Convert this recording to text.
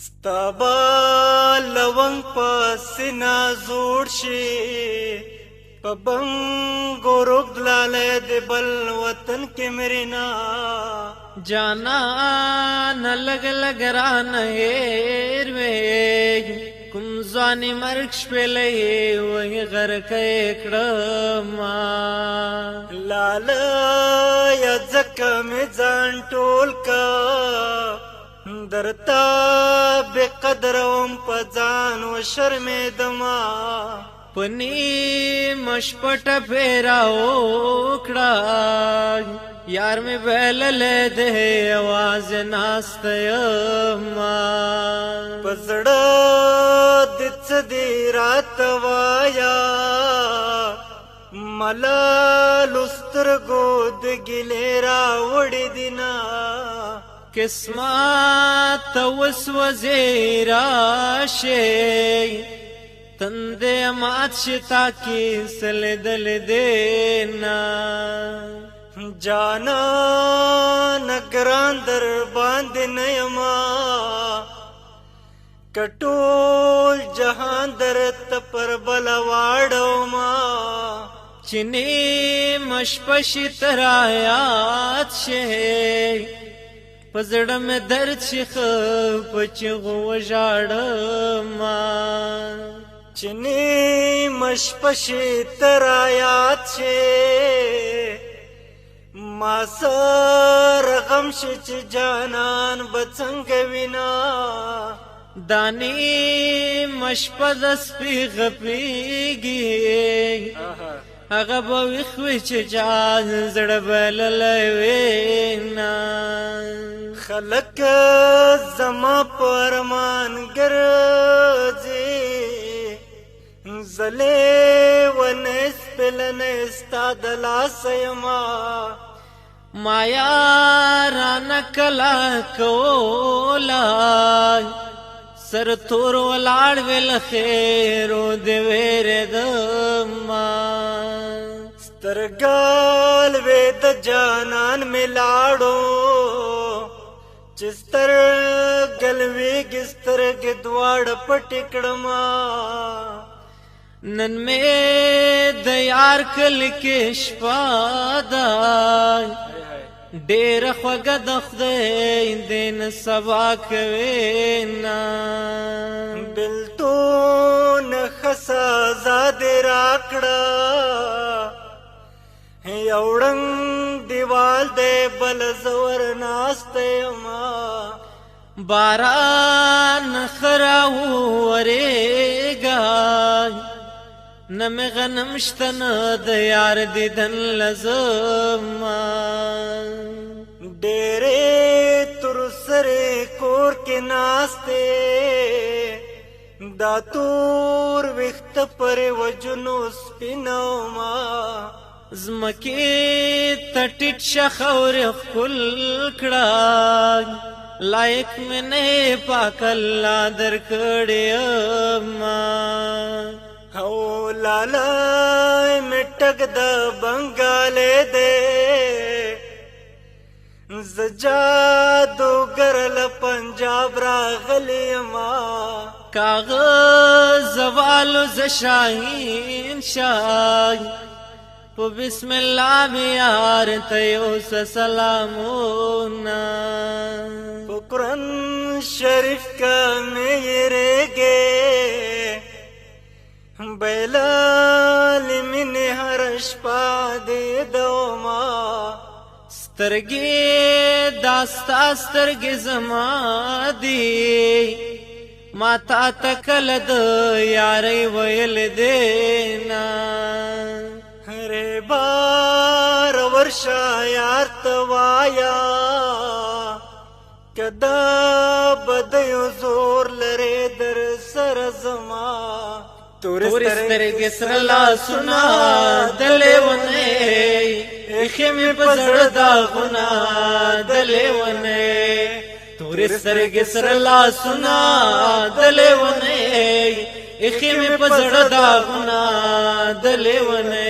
ستابا لونگ پسینا زوړ شي په بنګو روغلاله د بل وطن کې مرینا جانا نه لګ لګ ران هیر وې کوم ځاني مرګ شپلې وې غرق کړم لاله یا ځکه مې ځان ټول کا درتا بے قدروم په ځان و شرمېدما پنی مشپټ پیرا وکړه یار مې بلل دې आवाज ناست یما پزړه د څه دی رات وایا ملال سترګو د ګلېرا وړې دینا قسمت وزیرا شي تندې مات شتا کی سل دل دینا جانا نگران در باندې نیما کټول جهان در تپر بل واړو ما چنی مشپش ترایات شه پزړه مې درد شيخ پچغو وژاړم چنی مشپشي ترایات شه ما سر غم شچ جانان بڅنګ وینا دانی مشپد سپی غپیږي هغه به وخوي چې جان زړه بللې وینا خلق زما پرمان ګرځي زله ونس پلن استاد لا سيما مایا ران کلا کولا سر تور ولاړ ویل خیرو دی ویر دما سترګال وې د جانان ملاړو چستر گلوی گستر گدواړ پټکړما نن مې د یار کل کې شپادا ډېر خوګه د خدای دین سبا کوینا بلتون خسا زاد راکړه یوړنګ دیوال دې بل زور ناشته ما باران خراو ورېګا نم غنم شتن د یار دیدن لزما ډېرې تر سره کور کې ناشته دا تور وخت پر وجنو سپینو ما زمکی تټټ شخور خپل کړه لایک مې نه پاک الله درکړې ما او لالا مټک د بنگالې دې زجادو ګرل پنجاب راغلی ما کاغذ والو ز شاهین شاه په بسم الله می یار ته اوس سلامونه قرآن شریف کا میرے بیلال من هر شپه دې دوما سترګې داستا سترګې زما دی ما تا تکل د یارې ویل دینا هرې بار ورشا یار توایا کدا بدیو زور لره در سر زما تورسترګې سرلا سنا دلونه خېمې پزړ دا غنا دلونه تورسترګې سرلا سنا دلونه خېمې پزړ دا غنا دلونه